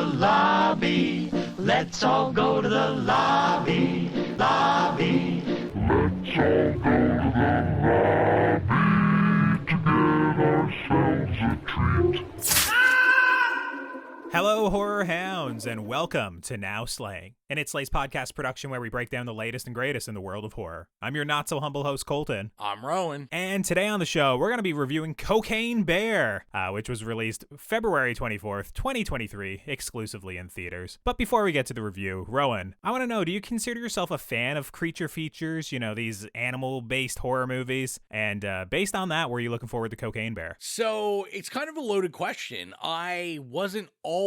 lobby. Let's all go to the lobby, lobby. Let's all go to the lobby to get ourselves a treat. Hello, horror hounds, and welcome to Now Slaying, an It Slays podcast production where we break down the latest and greatest in the world of horror. I'm your not-so-humble host, Colton. I'm Rowan. And today on the show, we're going to be reviewing Cocaine Bear, which was released February 24th, 2023, exclusively in theaters. But before we get to the review, Rowan, I want to know, do you consider yourself a fan of creature features, you know, these animal-based horror movies? And based on that, were you looking forward to Cocaine Bear? So, it's kind of a loaded question. I wasn't always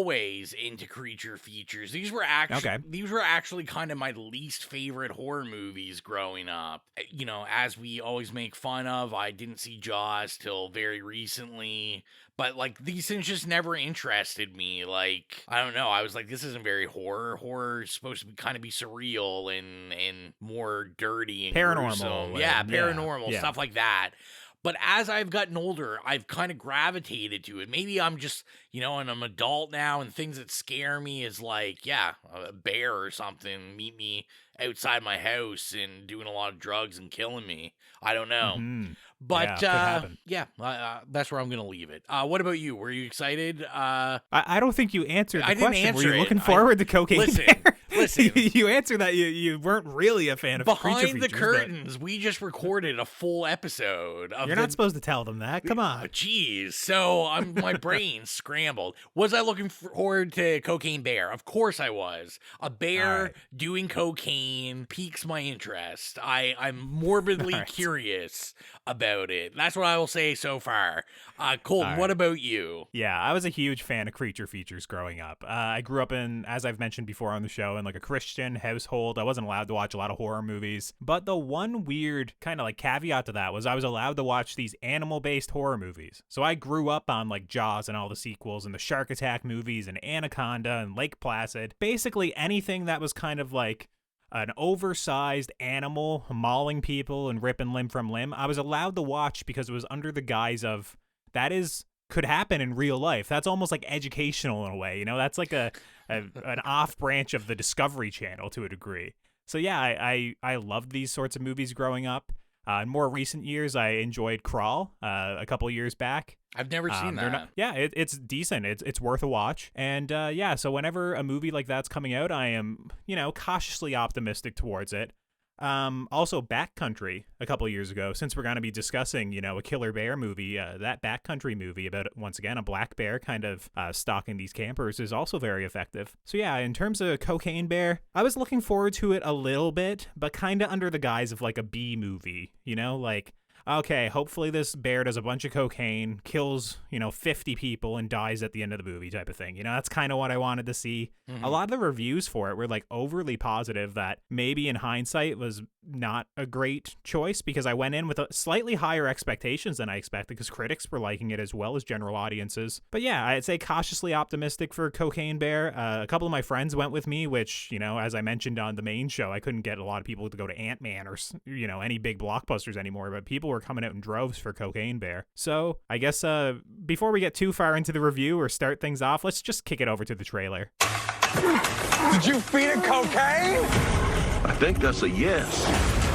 into creature features. These were actually kind of my least favorite horror movies growing up. You know, as we always make fun of, I didn't see Jaws till very recently, but like these things just never interested me. Like, I don't know, I was like, this isn't very horror. Horror is supposed to be kind of be surreal and more dirty and paranormal. gruesome. Paranormal, stuff like that. But as I've gotten older, I've kind of gravitated to it. Maybe I'm just, you know, and I'm an adult now, and things that scare me is like, a bear or something meet me outside my house and doing a lot of drugs and killing me. I don't know. Mm-hmm. But, could happen. that's where I'm going to leave it. What about you? Were you excited? I don't think you answered the I didn't question. answer Were you it. looking forward to Cocaine Bear? Listen. You answered that you weren't really a fan of creature features. Behind the curtains, we just recorded a full episode of You're not supposed to tell them that. Come on. Jeez. So my brain scrambled. Was I looking forward to Cocaine Bear? Of course I was. A bear doing cocaine piques my interest. I'm morbidly curious about it. That's what I will say so far. Colton, what about you? Yeah, I was a huge fan of creature features growing up. I grew up in, as I've mentioned before on the show, in like a Christian household. I wasn't allowed to watch a lot of horror movies. But the one weird kind of like caveat to that was I was allowed to watch these animal-based horror movies. So I grew up on like Jaws and all the sequels and the Shark Attack movies and Anaconda and Lake Placid. Basically anything that was kind of like an oversized animal mauling people and ripping limb from limb, I was allowed to watch because it was under the guise of could happen in real life. That's almost like educational in a way, you know? That's like an off branch of the Discovery Channel to a degree. So yeah, I loved these sorts of movies growing up. In more recent years, I enjoyed Crawl a couple years back. I've never seen that. It's decent. It's worth a watch. And so whenever a movie like that's coming out, I am, cautiously optimistic towards it. Also Backcountry a couple years ago, since we're going to be discussing, a killer bear movie, that Backcountry movie about, once again, a black bear kind of stalking these campers is also very effective. So yeah, in terms of Cocaine Bear, I was looking forward to it a little bit, but kind of under the guise of like a B movie, like, okay, hopefully this bear does a bunch of cocaine, kills, 50 people and dies at the end of the movie type of thing. That's kind of what I wanted to see. Mm-hmm. A lot of the reviews for it were like overly positive that maybe in hindsight was not a great choice because I went in with a slightly higher expectations than I expected because critics were liking it as well as general audiences. But yeah, I'd say cautiously optimistic for Cocaine Bear. A couple of my friends went with me, which, as I mentioned on the main show, I couldn't get a lot of people to go to Ant-Man or, any big blockbusters anymore, but people were coming out in droves for Cocaine Bear. So I guess before we get too far into the review or start things off, let's just kick it over to the trailer. Did you feed it cocaine? I think that's a yes.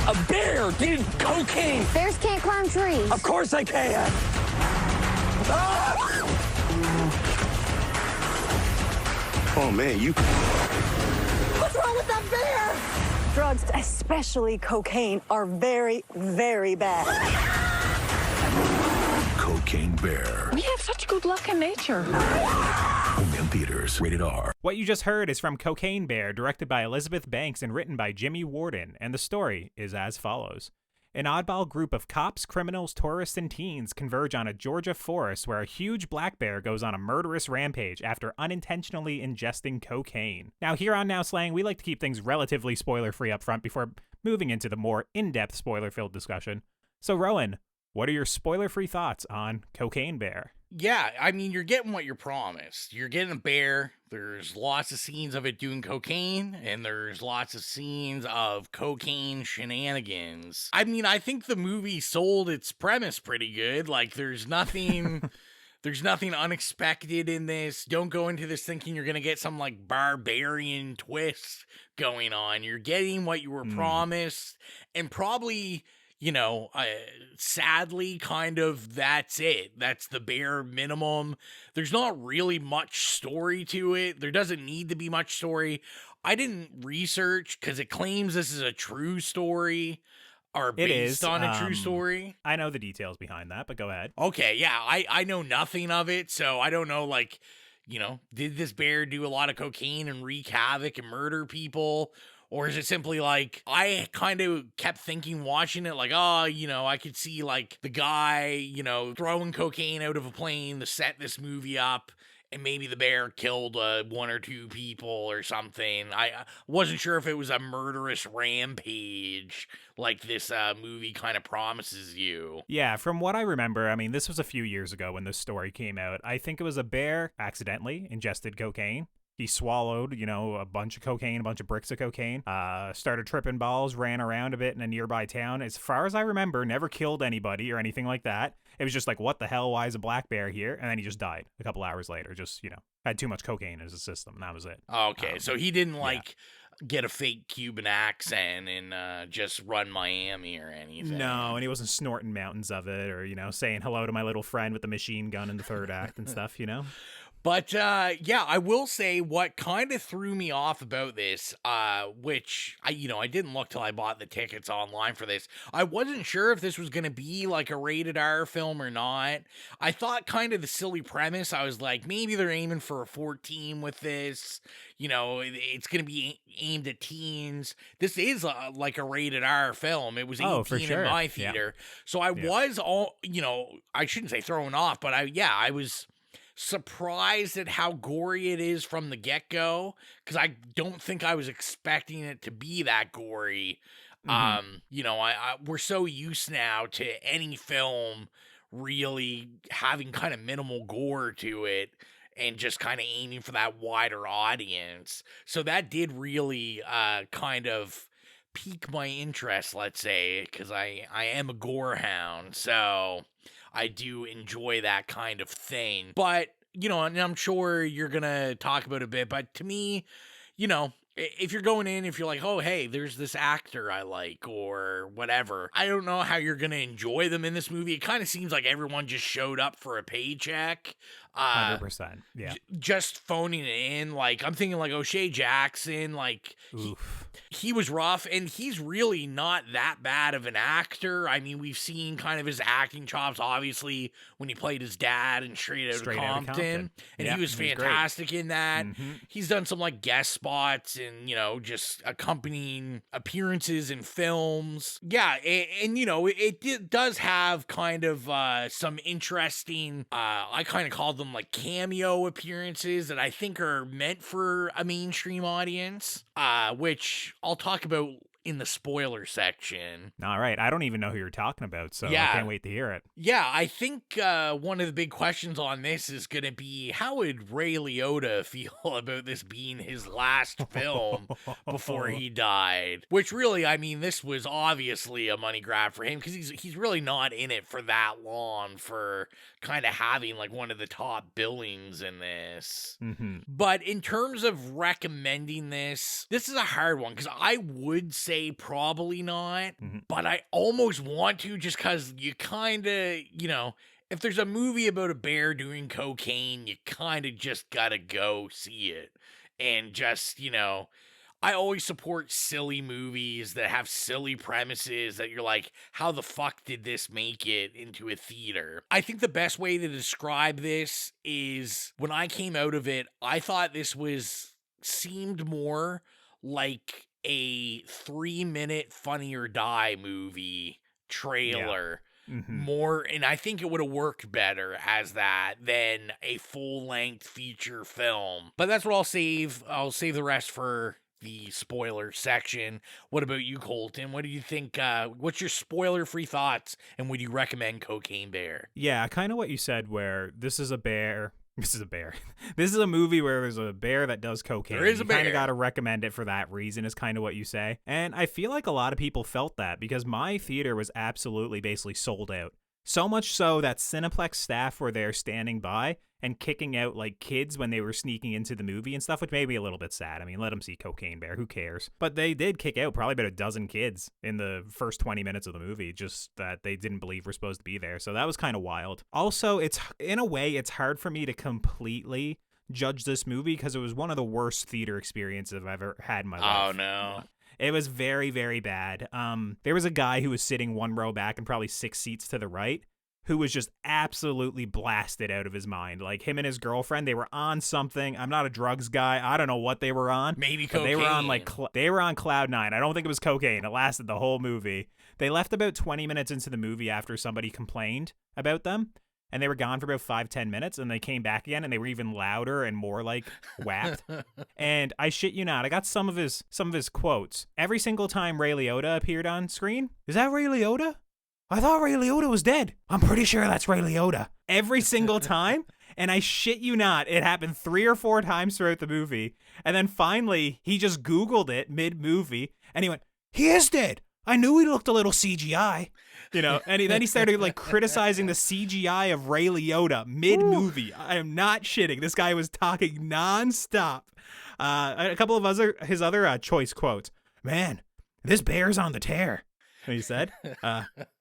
A bear did cocaine. Bears can't climb trees. Of course they can. Ah! Oh man, What's wrong with that bear? Drugs, especially cocaine, are very, very bad. Cocaine Bear. We have such good luck in nature. Only in theaters. Rated R. What you just heard is from Cocaine Bear, directed by Elizabeth Banks and written by Jimmy Warden, and the story is as follows. An oddball group of cops, criminals, tourists, and teens converge on a Georgia forest where a huge black bear goes on a murderous rampage after unintentionally ingesting cocaine. Now, here on Now Slaying, we like to keep things relatively spoiler-free up front before moving into the more in-depth spoiler-filled discussion. So, Rowan, what are your spoiler-free thoughts on Cocaine Bear? Yeah, I mean, you're getting what you're promised. You're getting a bear. There's lots of scenes of it doing cocaine, and there's lots of scenes of cocaine shenanigans. I mean, I think the movie sold its premise pretty good. Like, there's nothing There's nothing unexpected in this. Don't go into this thinking you're going to get some like barbarian twist going on. You're getting what you were promised, and probably, sadly, kind of that's it. That's the bare minimum. There's not really much story to it. There doesn't need to be much story. I didn't research because it claims this is a true story. Are based on a true story. I know the details behind that, but go ahead. Okay, yeah, I know nothing of it, so I don't know, like, did this bear do a lot of cocaine and wreak havoc and murder people? Or is it simply like, I kind of kept thinking watching it, like, I could see, like, the guy, throwing cocaine out of a plane to set this movie up. And maybe the bear killed 1 or 2 people or something. I wasn't sure if it was a murderous rampage like this movie kind of promises you. Yeah, from what I remember, I mean, this was a few years ago when this story came out. I think it was a bear accidentally ingested cocaine. He swallowed, a bunch of cocaine, a bunch of bricks of cocaine, started tripping balls, ran around a bit in a nearby town. As far as I remember, never killed anybody or anything like that. It was just like, what the hell? Why is a black bear here? And then he just died a couple hours later. Just, had too much cocaine in his system, and that was it. Okay, so he didn't, get a fake Cuban accent and just run Miami or anything. No, and he wasn't snorting mountains of it or, saying hello to my little friend with the machine gun in the third act and stuff, But, I will say what kind of threw me off about this, which, I didn't look till I bought the tickets online for this. I wasn't sure if this was going to be like a rated R film or not. I thought kind of the silly premise. I was like, maybe they're aiming for a 14 with this. It's going to be aimed at teens. This is like a rated R film. It was 18 for sure. in my theater. Yeah. So I was I shouldn't say thrown off, but I was surprised at how gory it is from the get-go, because I don't think I was expecting it to be that gory. We're so used now to any film really having kind of minimal gore to it and just kind of aiming for that wider audience. So that did really kind of pique my interest, let's say, because I am a gore hound, so I do enjoy that kind of thing. But, and I'm sure you're going to talk about it a bit, but to me, if you're going in, if you're like, oh, hey, there's this actor I like or whatever, I don't know how you're going to enjoy them in this movie. It kind of seems like everyone just showed up for a paycheck. 100%. Yeah. Just phoning it in. Like, I'm thinking like O'Shea Jackson, like he was rough, and he's really not that bad of an actor. I mean, we've seen kind of his acting chops, obviously, when he played his dad in Straight Outta Compton. And he was fantastic in that. He's done some like guest spots and, just accompanying appearances in films. Yeah. And it does have kind of some interesting, I kind of call them like cameo appearances that I think are meant for a mainstream audience, which I'll talk about in the spoiler section. All right. I don't even know who you're talking about, so I can't wait to hear it. Yeah, I think one of the big questions on this is going to be, how would Ray Liotta feel about this being his last film before he died? Which really, I mean, this was obviously a money grab for him, because he's really not in it for that long for kind of having like one of the top billings in this. But in terms of recommending this is a hard one, because I would say probably not, but I almost want to, just because you kind of, if there's a movie about a bear doing cocaine, you kind of just gotta go see it. And just, I always support silly movies that have silly premises that you're like, how the fuck did this make it into a theater? I think the best way to describe this is, when I came out of it, I thought this seemed more like a 3-minute Funny or Die movie trailer. More, and I think it would have worked better as that than a full-length feature film. But that's what I'll save the rest for the spoiler section. What about you, Colton? What do you think? What's your spoiler-free thoughts, and would you recommend Cocaine Bear? Yeah, kind of what you said, where this is a bear. This is a bear. This is a movie where there's a bear that does cocaine. There is a bear. You kind of got to recommend it for that reason, is kind of what you say. And I feel like a lot of people felt that, because my theater was absolutely basically sold out. So much so that Cineplex staff were there standing by and kicking out like kids when they were sneaking into the movie and stuff, which may be a little bit sad. I mean, let them see Cocaine Bear, who cares? But they did kick out probably about a dozen kids in the first 20 minutes of the movie, just that they didn't believe were supposed to be there. So that was kind of wild. Also, it's in a way, it's hard for me to completely judge this movie because it was one of the worst theater experiences I've ever had in my life. Oh, no. It was very, very bad. There was a guy who was sitting one row back and probably 6 seats to the right who was just absolutely blasted out of his mind. Like, him and his girlfriend, they were on something. I'm not a drugs guy. I don't know what they were on. Maybe cocaine. They were on they were on cloud nine. I don't think it was cocaine. It lasted the whole movie. They left about 20 minutes into the movie after somebody complained about them. And they were gone for about 5-10 minutes, and they came back again, and they were even louder and more like whacked. And I shit you not, I got some of his quotes. Every single time Ray Liotta appeared on screen, is that Ray Liotta? I thought Ray Liotta was dead. I'm pretty sure that's Ray Liotta. Every single time. And I shit you not, it happened 3 or 4 times throughout the movie. And then finally, he just Googled it mid-movie, and he went, he is dead. I knew he looked a little CGI. You know, and then he started like criticizing the CGI of Ray Liotta mid-movie. I am not shitting. This guy was talking nonstop. A couple of his other choice quotes. Man, this bear's on the tear. And he said,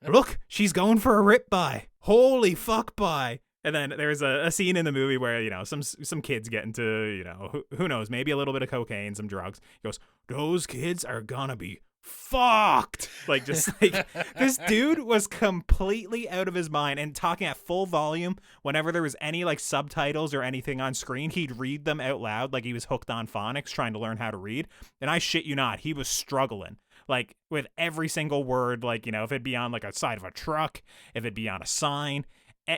look, she's going for a rip by. Holy fuck by. And then there's a scene in the movie where, you know, some kids get into, you know, who knows, maybe a little bit of cocaine, some drugs. He goes, those kids are gonna be fucked. Like, just like, this dude was completely out of his mind and talking at full volume. Whenever there was any like subtitles or anything on screen, he'd read them out loud like he was hooked on phonics trying to learn how to read. And I shit you not, he was struggling like with every single word. Like, you know, if it'd be on like a side of a truck, if it'd be on a sign,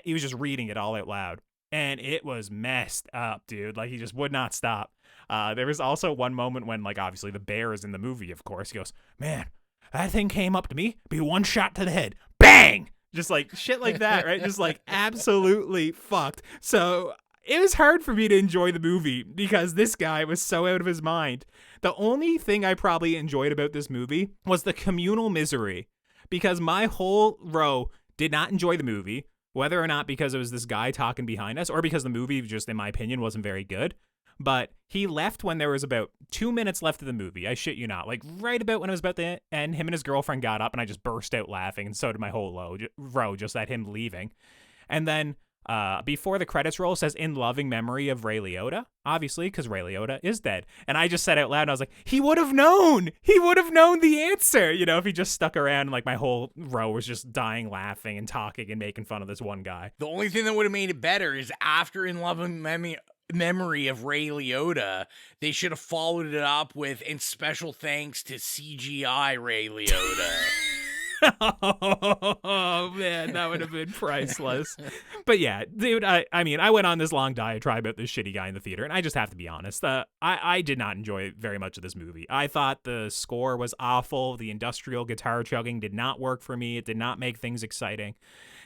he was just reading it all out loud. And it was messed up, dude. Like, he just would not stop. There was also one moment when, like, obviously the bear is in the movie, of course. He goes, man, that thing came up to me, be one shot to the head. Bang! Just, like, shit like that, right? Just, like, absolutely fucked. So it was hard for me to enjoy the movie because this guy was so out of his mind. The only thing I probably enjoyed about this movie was the communal misery, because my whole row did not enjoy the movie, whether or not because it was this guy talking behind us or because the movie just, in my opinion, wasn't very good. But he left when there was about 2 minutes left of the movie. I shit you not. Like, right about when it was about to end, him and his girlfriend got up, and I just burst out laughing, and so did my whole row, just at him leaving. And then before the credits roll, it says, in loving memory of Ray Liotta, obviously, because Ray Liotta is dead. And I just said out loud, and I was like, he would have known. He would have known the answer, you know, if he just stuck around. And like, my whole row was just dying laughing and talking and making fun of this one guy. The only thing that would have made it better is after in loving memory of Ray Liotta, they should have followed it up with, and special thanks to CGI Ray Liotta. Oh man, that would have been priceless. But yeah, dude, I mean, I went on this long diatribe about this shitty guy in the theater, and I just have to be honest. I did not enjoy very much of this movie. I thought the score was awful. The industrial guitar chugging did not work for me. It did not make things exciting.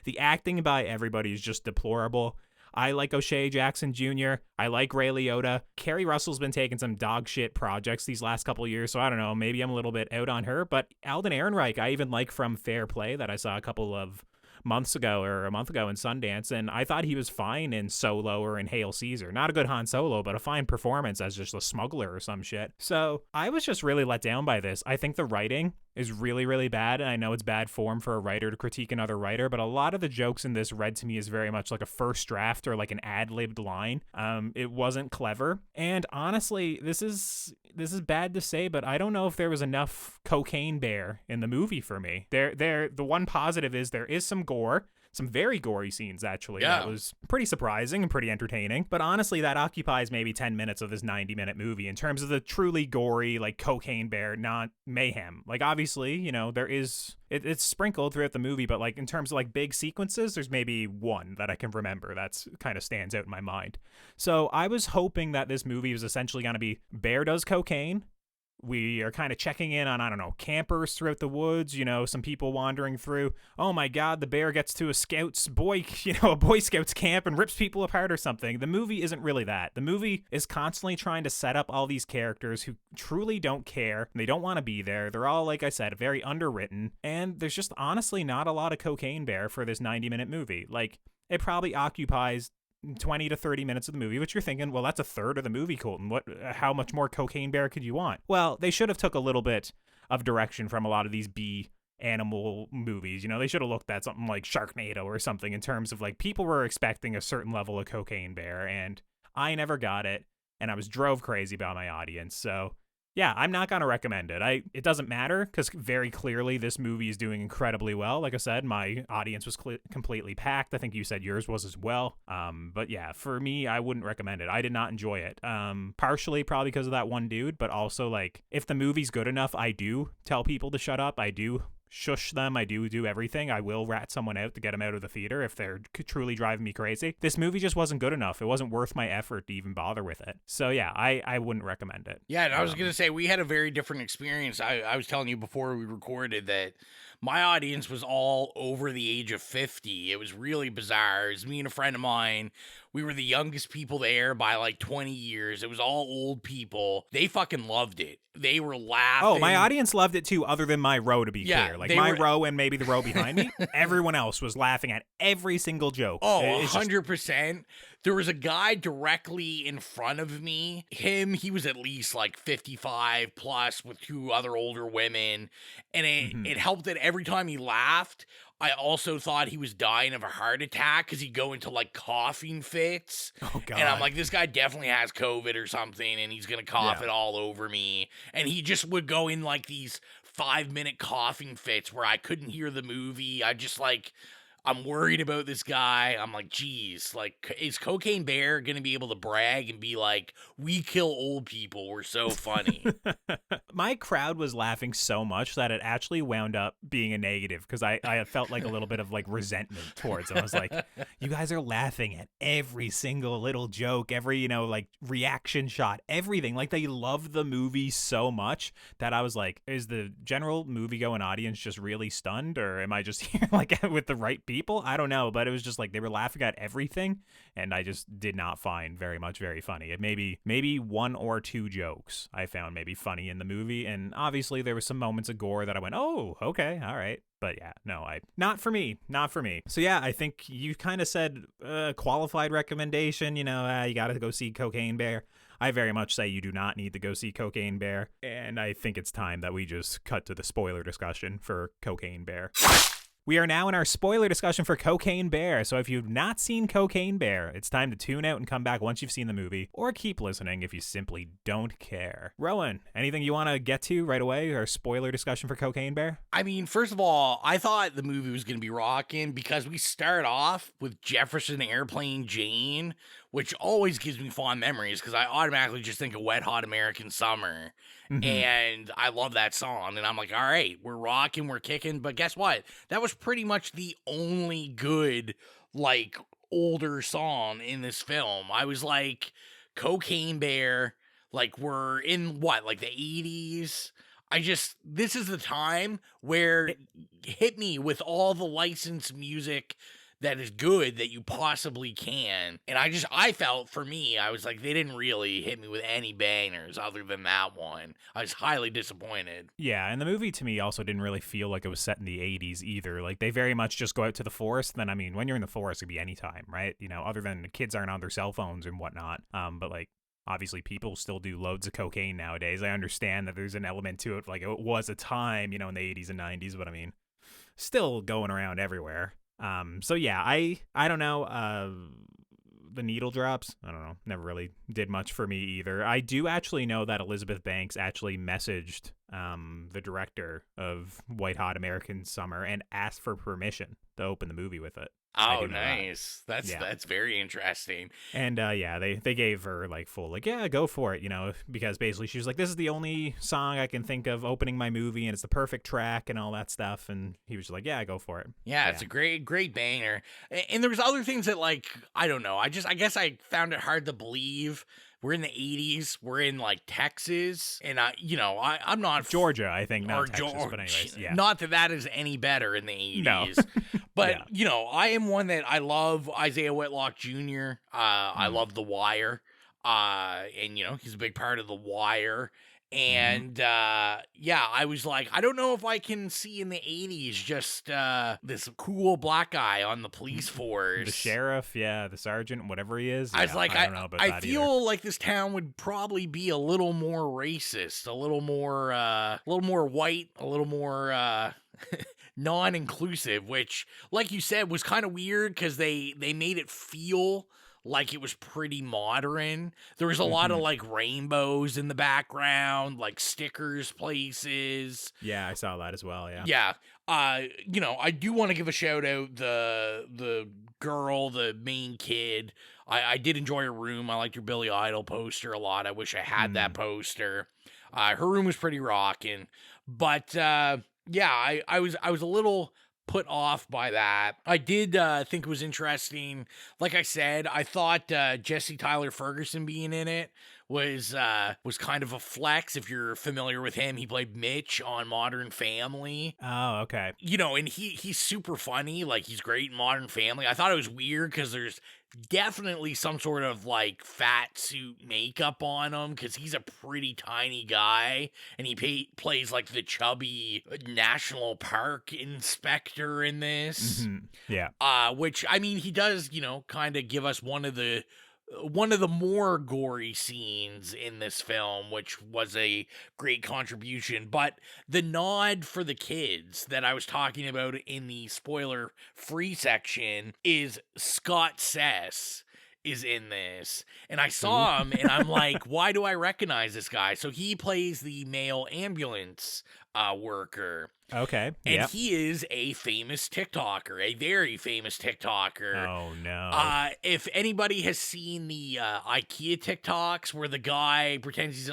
The acting by everybody is just deplorable. I like O'Shea Jackson Jr. I like Ray Liotta. Kerry Russell's been taking some dog shit projects these last couple of years, so I don't know. Maybe I'm a little bit out on her. But Alden Ehrenreich, I even like from Fair Play that I saw a couple of months ago or a month ago in Sundance, and I thought he was fine in Solo or in Hail Caesar. Not a good Han Solo, but a fine performance as just a smuggler or some shit. So I was just really let down by this. I think the writing is really, really bad, and I know it's bad form for a writer to critique another writer, but a lot of the jokes in this read to me as very much like a first draft or like an ad-libbed line. It wasn't clever, and honestly, this is bad to say, but I don't know if there was enough Cocaine Bear in the movie for me. The one positive is there is some gore, some very gory scenes, actually. Yeah. That was pretty surprising and pretty entertaining. But honestly, that occupies maybe 10 minutes of this 90-minute movie in terms of the truly gory, like, Cocaine Bear, not mayhem. Like, obviously, you know, there is... It's sprinkled throughout the movie, but, like, in terms of, like, big sequences, there's maybe one that I can remember that's kind of stands out in my mind. So I was hoping that this movie was essentially going to be Bear does cocaine, We are kind of checking in on, I don't know, campers throughout the woods, some people wandering through. Oh my God, the bear gets to a a Boy Scouts camp and rips people apart or something. The movie isn't really that. The movie is constantly trying to set up all these characters who truly don't care. They don't want to be there. They're all, like I said, very underwritten. And there's just honestly not a lot of Cocaine Bear for this 90-minute movie. Like, it probably occupies 20 to 30 minutes of the movie, which you're thinking, well, that's a third of the movie, Colton. How much more Cocaine Bear could you want? Well, they should have took a little bit of direction from a lot of these B animal movies. They should have looked at something like Sharknado or something in terms of like people were expecting a certain level of Cocaine Bear, and I never got it, and I was drove crazy by my audience. So yeah, I'm not going to recommend it. It doesn't matter because very clearly this movie is doing incredibly well. Like I said, my audience was completely packed. I think you said yours was as well. But yeah, for me, I wouldn't recommend it. I did not enjoy it. Partially probably because of that one dude, but also like if the movie's good enough, I do tell people to shut up. I do shush them. I do everything. I will rat someone out to get them out of the theater if they're truly driving me crazy. This movie just wasn't good enough. It wasn't worth my effort to even bother with it. So yeah, I wouldn't recommend it. Yeah, and I was going to say, we had a very different experience. I was telling you before we recorded that my audience was all over the age of 50. It was really bizarre. It was me and a friend of mine. We were the youngest people there by like 20 years. It was all old people. They fucking loved it. They were laughing. Oh, my audience loved it too, other than my row, to be clear. Like my row and maybe the row behind me. Everyone else was laughing at every single joke. Oh, 100%. There was a guy directly in front of me. He was at least like 55 plus with two other older women. And it helped that every time he laughed, I also thought he was dying of a heart attack because he'd go into like coughing fits. Oh, God. And I'm like, this guy definitely has COVID or something and he's going to cough it all over me. And he just would go in like these 5-minute coughing fits where I couldn't hear the movie. I'm worried about this guy. I'm like, geez, like, is Cocaine Bear going to be able to brag and be like, we kill old people, we're so funny? My crowd was laughing so much that it actually wound up being a negative because I felt like a little bit of like resentment towards them. I was like, you guys are laughing at every single little joke, every, like reaction shot, everything. Like they love the movie so much that I was like, is the general movie-going audience just really stunned, or am I just here like with the right people? I don't know, but it was just like they were laughing at everything, and I just did not find very funny. It maybe one or two jokes I found maybe funny in the movie, and obviously there was some moments of gore that I went, oh, okay, all right. But yeah, no, not for me. So yeah, I think you kind of said qualified recommendation, you got to go see Cocaine Bear. I very much say you do not need to go see Cocaine Bear, and I think it's time that we just cut to the spoiler discussion for Cocaine Bear. We are now in our spoiler discussion for Cocaine Bear, so if you've not seen Cocaine Bear, it's time to tune out and come back once you've seen the movie, or keep listening if you simply don't care. Rowan, anything you want to get to right away, our spoiler discussion for Cocaine Bear? I mean, first of all, I thought the movie was going to be rocking because we start off with Jefferson Airplane Jane, which always gives me fond memories because I automatically just think of Wet Hot American Summer. Mm-hmm. And I love that song. And I'm like, all right, we're rocking, we're kicking. But guess what? That was pretty much the only good, like, older song in this film. I was like, Cocaine Bear, like, we're in what, like the 80s? This is the time where hit me with all the licensed music that is good that you possibly can. And I felt, for me, I was like, they didn't really hit me with any bangers other than that one. I was highly disappointed. Yeah, and the movie to me also didn't really feel like it was set in the 80s either. Like, they very much just go out to the forest. Then, I mean, when you're in the forest, it could be any time, right? Other than the kids aren't on their cell phones and whatnot. But, like, obviously people still do loads of cocaine nowadays. I understand that there's an element to it. Like, it was a time, in the 80s and 90s, but I mean, still going around everywhere. So yeah, I don't know, the needle drops, I don't know, never really did much for me either. I do actually know that Elizabeth Banks actually messaged, the director of White Hot American Summer and asked for permission to open the movie with it. Oh, nice. That's very interesting. And they gave her like full like, yeah, go for it, because basically she was like, this is the only song I can think of opening my movie and it's the perfect track and all that stuff. And he was just like, yeah, go for it. Yeah, it's a great banger. And there was other things that, like, I don't know. I guess I found it hard to believe We're in the 80s. We're in like Texas, and I'm not Georgia, I think, not or Texas, Georgia. but anyways, yeah. Not that is any better in the 80s. No. But I am one that I love Isaiah Whitlock Jr. I love The Wire. And he's a big part of The Wire. And I was like, I don't know if I can see in the 80s just this cool black guy on the police force. The sheriff, the sergeant, whatever he is. I was like, I don't know about that feel either. like this town would probably be a little more racist, a little more white, a little more non-inclusive, which, like you said, was kind of weird because they made it feel like it was pretty modern. There was a lot of like rainbows in the background, like stickers places. Yeah, I saw that as well. Yeah. Yeah. I do want to give a shout out the girl, the main kid. I did enjoy her room. I liked her Billy Idol poster a lot. I wish I had that poster. Her room was pretty rocking, but I was a little put off by that. I did think it was interesting. Like I said, I thought Jesse Tyler Ferguson being in it was kind of a flex. If you're familiar with him, he played Mitch on Modern Family. Oh, okay. And he's super funny. Like, he's great in Modern Family. I thought it was weird because there's definitely some sort of like fat suit makeup on him because he's a pretty tiny guy, and he plays like the chubby national park inspector in this. Yeah. Which, I mean, he does, kind of give us one of the more gory scenes in this film, which was a great contribution. But the nod for the kids that I was talking about in the spoiler-free section is Scott Sess is in this. And I saw him, and I'm like, why do I recognize this guy? So he plays the male ambulance worker. Okay. And he is a famous TikToker, a very famous TikToker. Oh, no. If anybody has seen the IKEA TikToks where the guy pretends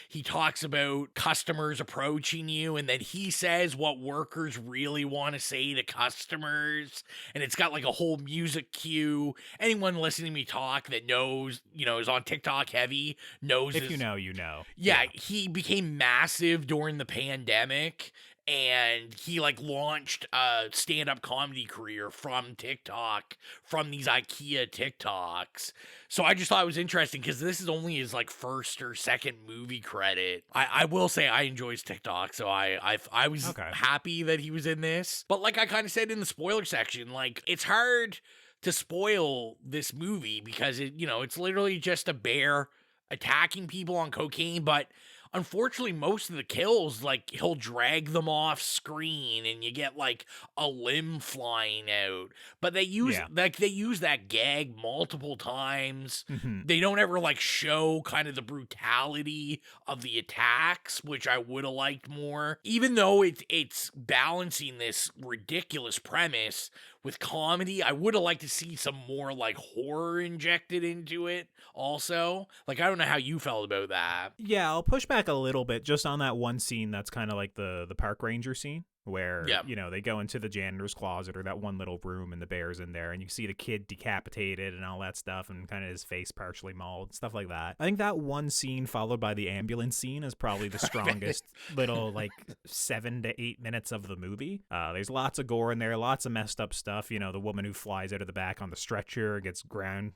he talks about customers approaching you, and then he says what workers really want to say to customers, and it's got like a whole music cue. Anyone listening to me talk that knows, is on TikTok heavy, knows if you know, you know. Yeah, he became massive during the pandemic. And he like launched a stand-up comedy career from TikTok, from these IKEA TikToks. So I just thought it was interesting because this is only his like first or second movie credit. I will say I enjoy his TikTok, so I was happy that he was in this. But like I kind of said in the spoiler section, like it's hard to spoil this movie because it's literally just a bear attacking people on cocaine, but unfortunately, most of the kills, like, he'll drag them off screen and you get, like, a limb flying out. But they use, they use that gag multiple times. They don't ever, like, show kind of the brutality of the attacks, which I would have liked more. Even though it's balancing this ridiculous premise with comedy, I would have liked to see some more, like, horror injected into it also. Like, I don't know how you felt about that. Yeah, I'll push back a little bit just on that one scene that's kind of like the park ranger scene where, they go into the janitor's closet or that one little room and the bear's in there and you see the kid decapitated and all that stuff and kind of his face partially mauled, stuff like that. I think that one scene followed by the ambulance scene is probably the strongest little, like, 7 to 8 minutes of the movie. There's lots of gore in there, lots of messed up stuff. The woman who flies out of the back on the stretcher gets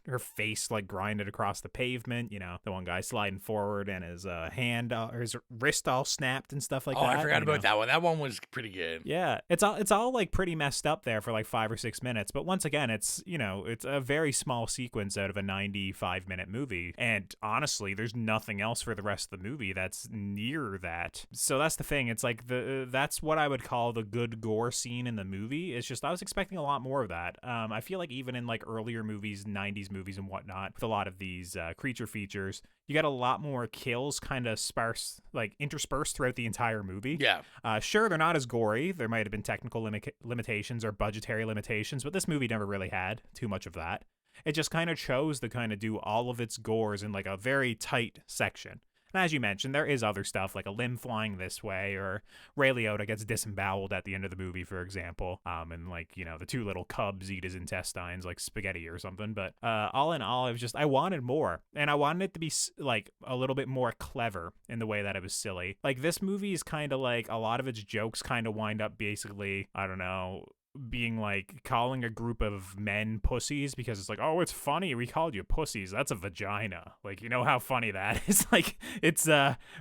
her face, like, grinded across the pavement. The one guy sliding forward and his hand or his wrist all snapped and stuff like that. Oh, I forgot about that one. That one was pretty good. Yeah, it's all like pretty messed up there for like 5 or 6 minutes. But once again, it's it's a very small sequence out of a 95-minute movie, and honestly, there's nothing else for the rest of the movie that's near that. So that's the thing. It's like that's what I would call the good gore scene in the movie. It's just I was expecting a lot more of that. I feel like even in like earlier movies, 90s movies and whatnot, with a lot of these creature features, you got a lot more kills kind of interspersed throughout the entire movie. Yeah. Sure, they're not as gory. There might have been technical limitations or budgetary limitations, but this movie never really had too much of that. It just kind of chose to kind of do all of its gores in like a very tight section. And as you mentioned, there is other stuff like a limb flying this way, or Ray Liotta gets disemboweled at the end of the movie, for example. And like, you know, the two little cubs eat his intestines like spaghetti or something. But all in all, it was just, I wanted more. And I wanted it to be like a little bit more clever in the way that it was silly. Like, this movie is kind of like, a lot of its jokes kind of wind up basically, I don't know, being like calling a group of men pussies, because it's like, oh, it's funny we called you pussies, that's a vagina, like, you know how funny that is. Like, it's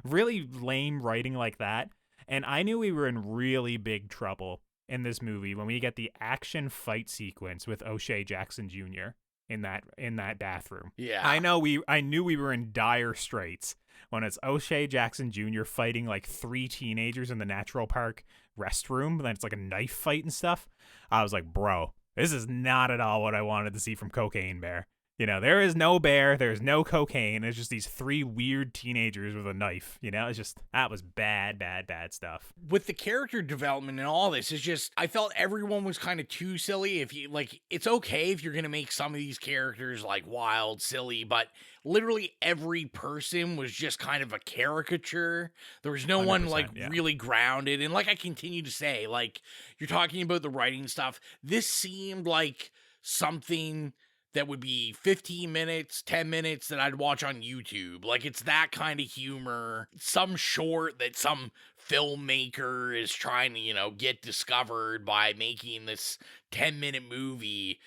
really lame writing like that. And I knew we were in really big trouble in this movie when we get the action fight sequence with O'Shea Jackson Jr. in that bathroom. Yeah, I knew we were in dire straits when it's O'Shea Jackson Jr. fighting like 3 teenagers in the Natural Park restroom, and then it's like a knife fight and stuff. I was like, bro, this is not at all what I wanted to see from Cocaine Bear. You know, there is no bear, there's no cocaine, it's just these 3 weird teenagers with a knife. You know, it's just, that was bad stuff. With the character development and all this, it's just, I felt everyone was kind of too silly. If you, like, it's okay if you're going to make some of these characters, like, wild, silly, but literally every person was just kind of a caricature. There was no one, like, really grounded. And like I continue to say, like, you're talking about the writing stuff, this seemed like something that would be 15 minutes, 10 minutes that I'd watch on YouTube. Like, it's that kind of humor. Some short that some filmmaker is trying to, you know, get discovered by making this 10-minute movie.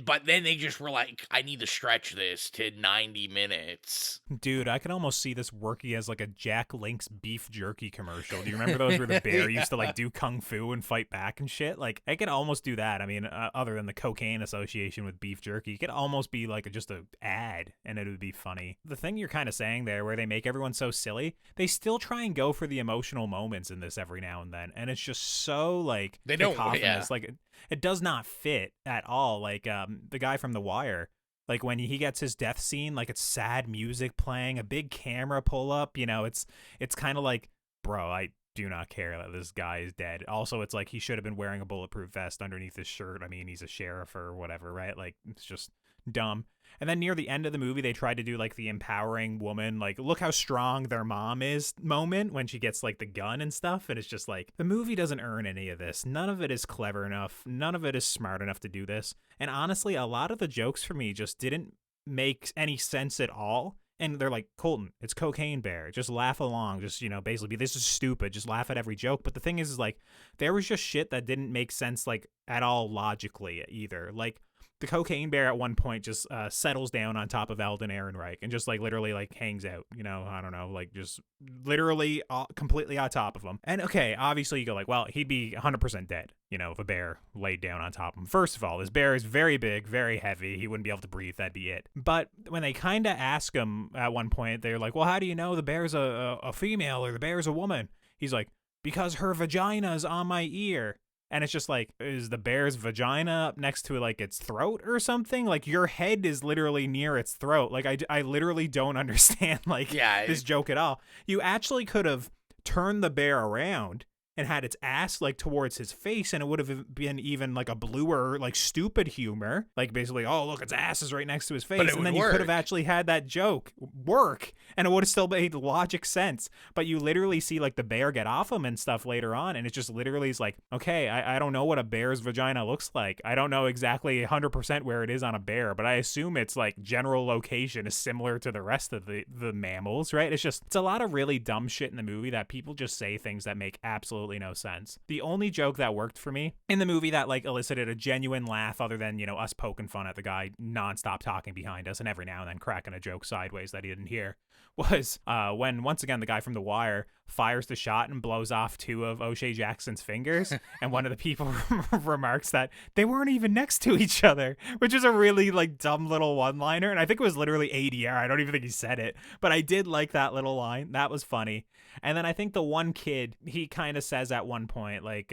But then they just were like, I need to stretch this to 90 minutes. Dude, I can almost see this working as like a Jack Link's beef jerky commercial. Do you remember those where the bear used to like do kung fu and fight back and shit? Like, I could almost do that. I mean, other than the cocaine association with beef jerky, it could almost be like just a ad, and it would be funny. The thing you're kind of saying there, where they make everyone so silly, they still try and go for the emotional moments in this every now and then, and it's just so like they don't. Yeah. Like, it does not fit at all. Like, the guy from The Wire, like when he gets his death scene, like it's sad music playing, a big camera pull up, you know, it's kind of like, bro, I do not care that this guy is dead. Also, it's like he should have been wearing a bulletproof vest underneath his shirt. I mean, he's a sheriff or whatever, right? Like, it's just dumb. And then near the end of the movie, they tried to do like the empowering woman, like, look how strong their mom is moment when she gets like the gun and stuff. And it's just like, the movie doesn't earn any of this. None of it is clever enough. None of it is smart enough to do this. And honestly, a lot of the jokes for me just didn't make any sense at all. And they're like, Colton, it's Cocaine Bear. Just laugh along. Just, you know, basically, this is stupid. Just laugh at every joke. But the thing is like, there was just shit that didn't make sense, like, at all logically either. Like, the Cocaine Bear at one point just settles down on top of Alden Ehrenreich and just like literally like hangs out, you know, I don't know, like just literally completely on top of him. And okay, obviously you go like, well, he'd be 100% dead, you know, if a bear laid down on top of him. First of all, this bear is very big, very heavy. He wouldn't be able to breathe. That'd be it. But when they kind of ask him at one point, they're like, well, how do you know the bear's a female or the bear's a woman? He's like, because her vagina's on my ear. And it's just like, is the bear's vagina up next to like its throat or something? Like, your head is literally near its throat. Like, I literally don't understand like this joke at all. You actually could have turned the bear around and had its ass like towards his face, and it would have been even like a bluer, like stupid humor. Like basically, oh look, its ass is right next to his face, and then you could have actually had that joke work, and it would have still made logic sense. But you literally see like the bear get off him and stuff later on, and it just literally is like, okay, I don't know what a bear's vagina looks like. I don't know exactly 100% where it is on a bear, but I assume its like general location is similar to the rest of the mammals, right? It's a lot of really dumb shit in the movie that people just say things that make absolutely no sense. The only joke that worked for me in the movie that like elicited a genuine laugh, other than, you know, us poking fun at the guy nonstop talking behind us and every now and then cracking a joke sideways that he didn't hear, was when once again the guy from The Wire fires the shot and blows off 2 of O'Shea Jackson's fingers, and one of the people remarks that they weren't even next to each other, which is a really like dumb little one-liner, and I think it was literally ADR. I don't even think he said it, but I did like that little line. That was funny. And then I think the one kid, he kind of says at one point like,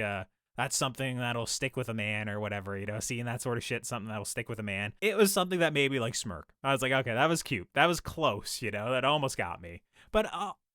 that's something that'll stick with a man or whatever, you know, seeing that sort of shit, something that'll stick with a man. It was something that made me like smirk. I was like, okay, that was cute. That was close, you know, that almost got me. But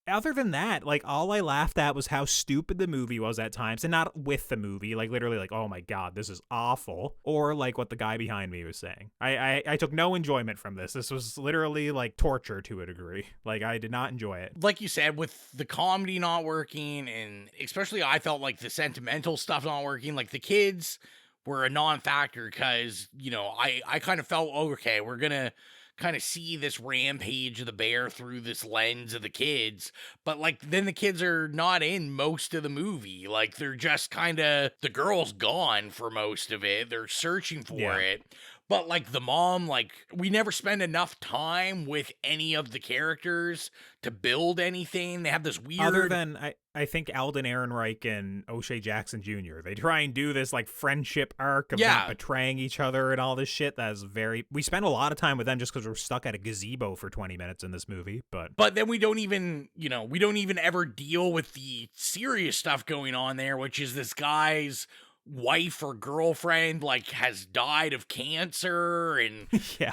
other than that, like, all I laughed at was how stupid the movie was at times, and not with the movie, like, literally, like, oh my God, this is awful, or like what the guy behind me was saying. I took no enjoyment from this. This was literally like torture to a degree. Like, I did not enjoy it. Like you said, with the comedy not working, and especially I felt like the sentimental stuff not working, like the kids were a non-factor because, you know, I kind of felt, okay, we're going to kind of see this rampage of the bear through this lens of the kids, but like then the kids are not in most of the movie. Like they're just kind of, the girl's gone for most of it. They're searching for it. But like the mom, like we never spend enough time with any of the characters to build anything. They have this weird, other than I think Alden Ehrenreich and O'Shea Jackson Jr. They try and do this like friendship arc of them betraying each other and all this shit. That's we spend a lot of time with them just because we're stuck at a gazebo for 20 minutes in this movie. But then we don't even, you know, we don't even ever deal with the serious stuff going on there, which is this guy's wife or girlfriend like has died of cancer, and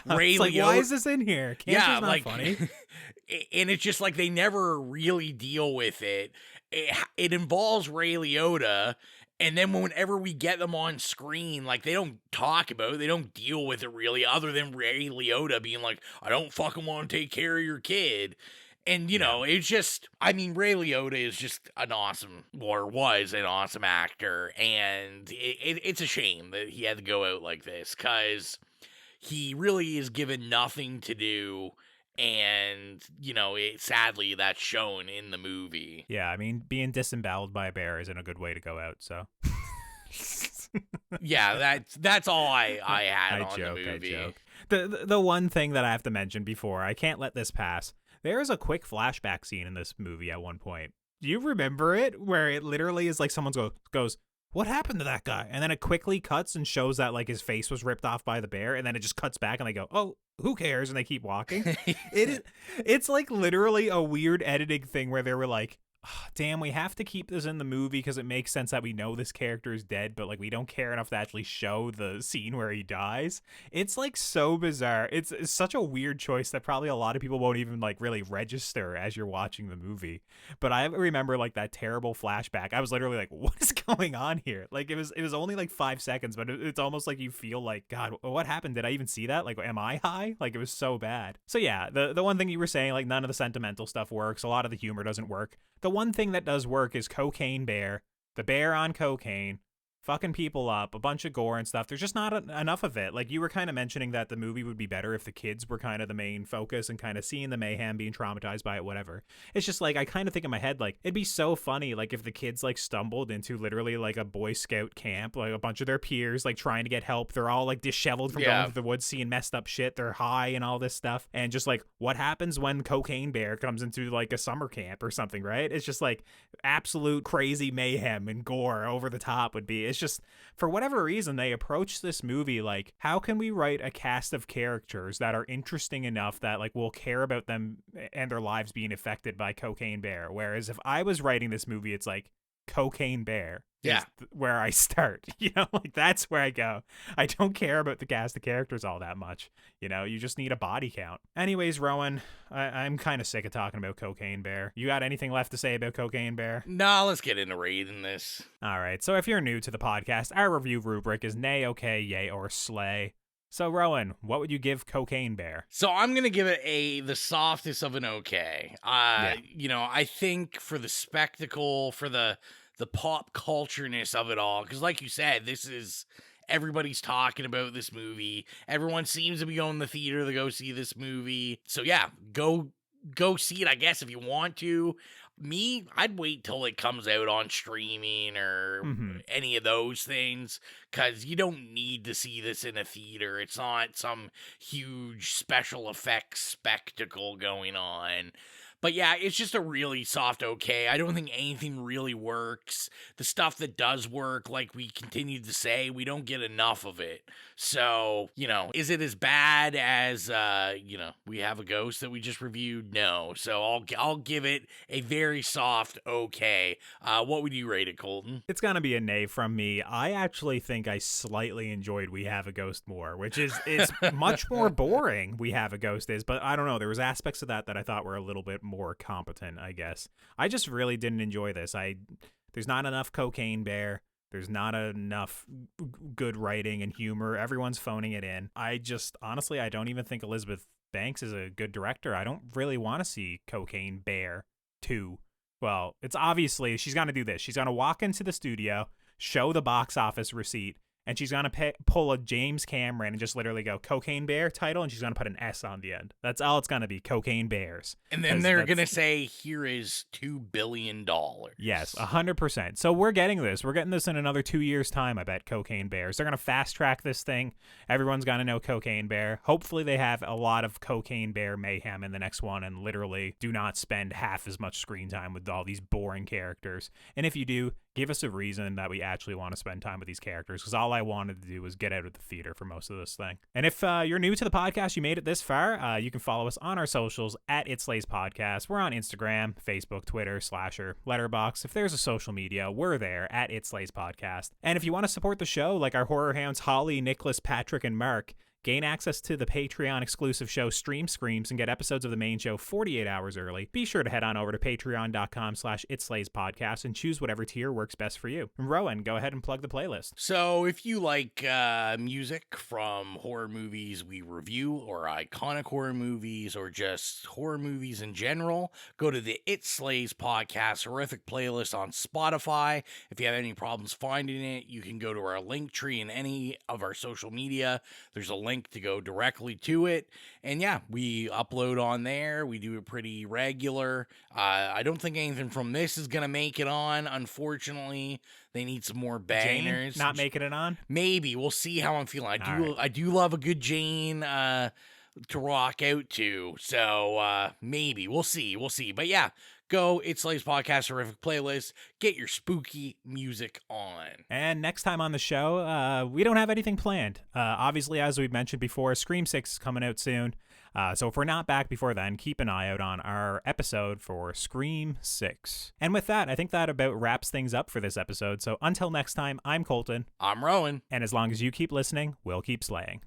Ray like, Liotta, why is this in here? Cancer's not like, funny. And it's just like they never really deal with it. It involves Ray Liotta, and then whenever we get them on screen, like they don't talk about it, they don't deal with it really, other than Ray Liotta being like, I don't fucking want to take care of your kid. And, you know, it's just, I mean, Ray Liotta is just an awesome, or was an awesome actor, and it's a shame that he had to go out like this, because he really is given nothing to do, and, you know, sadly, that's shown in the movie. Yeah, I mean, being disemboweled by a bear isn't a good way to go out, so... Yeah, that's all I had on the movie. I joke. The one thing that I have to mention before, I can't let this pass, there is a quick flashback scene in this movie at one point. Do you remember it? Where it literally is like someone goes, what happened to that guy? And then it quickly cuts and shows that like his face was ripped off by the bear, and then it just cuts back and they go, oh, who cares? And they keep walking. It's like literally a weird editing thing where they were like, oh, damn, we have to keep this in the movie because it makes sense that we know this character is dead, but like we don't care enough to actually show the scene where he dies. It's like so bizarre. It's such a weird choice that probably a lot of people won't even like really register as you're watching the movie. But I remember like that terrible flashback. I was literally like, what is going on here? Like it was only like 5 seconds, but it's almost like you feel like, God, what happened? Did I even see that? Like, am I high? Like it was so bad. So yeah, the one thing you were saying, like none of the sentimental stuff works. A lot of the humor doesn't work. The one thing that does work is Cocaine Bear, the bear on cocaine, fucking people up, a bunch of gore and stuff. There's just not enough of it. Like you were kind of mentioning that the movie would be better if the kids were kind of the main focus and kind of seeing the mayhem, being traumatized by it, whatever. It's just like, I kind of think in my head, like it'd be so funny, like if the kids like stumbled into literally like a Boy Scout camp, like a bunch of their peers like trying to get help. They're all like disheveled from going to the woods, seeing messed up shit. They're high and all this stuff. And just like, what happens when Cocaine Bear comes into like a summer camp or something, right? It's just like absolute crazy mayhem and gore over the top would be. It's just, for whatever reason, they approach this movie like, how can we write a cast of characters that are interesting enough that like we'll care about them and their lives being affected by Cocaine Bear? Whereas if I was writing this movie, it's like Cocaine Bear is where I start. You know, like that's where I go. I don't care about the cast of characters all that much. You know, you just need a body count. Anyways, Rowan, I'm kind of sick of talking about Cocaine Bear. You got anything left to say about Cocaine Bear? Nah, let's get into rating this. All right, so if you're new to the podcast, our review rubric is nay, okay, yay, or slay. So, Rowan, what would you give Cocaine Bear? So I'm going to give it the softest of an okay. You know, I think for the spectacle, for the pop culture-ness of it all, because like you said, this is, everybody's talking about this movie. Everyone seems to be going to the theater to go see this movie. So yeah, go see it, I guess, if you want to. Me, I'd wait till it comes out on streaming or any of those things, because you don't need to see this in a theater. It's not some huge special effects spectacle going on. But yeah, it's just a really soft okay. I don't think anything really works. The stuff that does work, like we continue to say, we don't get enough of it. So, you know, is it as bad as, you know, We Have a Ghost that we just reviewed? No. So I'll give it a very soft okay. What would you rate it, Colton? It's going to be a nay from me. I actually think I slightly enjoyed We Have a Ghost more, which is much more boring, We Have a Ghost is. But I don't know. There was aspects of that I thought were a little bit more more competent, I guess. I just really didn't enjoy this. There's not enough Cocaine Bear. There's not enough good writing and humor. Everyone's phoning it in. Honestly, I don't even think Elizabeth Banks is a good director. I don't really want to see Cocaine Bear 2. Well, it's obviously, she's going to do this. She's going to walk into the studio, show the box office receipt, and she's going to pull a James Cameron and just literally go Cocaine Bear title, and she's going to put an S on the end. That's all it's going to be, Cocaine Bears. And then they're going to say, here is $2 billion. Yes, 100%. So we're getting this. We're getting this in another 2 years' time, I bet, Cocaine Bears. They're going to fast track this thing. Everyone's going to know Cocaine Bear. Hopefully they have a lot of Cocaine Bear mayhem in the next one and literally do not spend half as much screen time with all these boring characters. And if you do, give us a reason that we actually want to spend time with these characters, because all I wanted to do was get out of the theater for most of this thing. And if you're new to the podcast, you made it this far, you can follow us on our socials at It Slays Podcast. We're on Instagram, Facebook, Twitter, Slasher, Letterboxd. If there's a social media, we're there at It Slays Podcast. And if you want to support the show, like our horror hounds Holly, Nicholas, Patrick, and Mark, gain access to the Patreon exclusive show Stream Screams and get episodes of the main show 48 hours early, be sure to head on over to patreon.com/itslayspodcast and choose whatever tier works best for you. And Rowan, go ahead and plug the playlist. So if you like music from horror movies we review, or iconic horror movies, or just horror movies in general, go to the It Slays Podcast horrific playlist on Spotify. If you have any problems finding it, you can go to our link tree in any of our social media. There's a link to go directly to it, and yeah, we upload on there. We do it pretty regular. I don't think anything from this is gonna make it on, unfortunately. They need some more bangers. Jane not making it on? Maybe. We'll see how I'm feeling. I do love a good Jane to rock out to, so maybe we'll see. But yeah, go It Slays Podcast horrific playlist, get your spooky music on. And next time on the show, we don't have anything planned. Obviously, as we've mentioned before, Scream 6 is coming out soon. So if we're not back before then, keep an eye out on our episode for Scream 6. And with that, I think that about wraps things up for this episode. So until next time, I'm Colton. I'm Rowan. And as long as you keep listening, we'll keep slaying.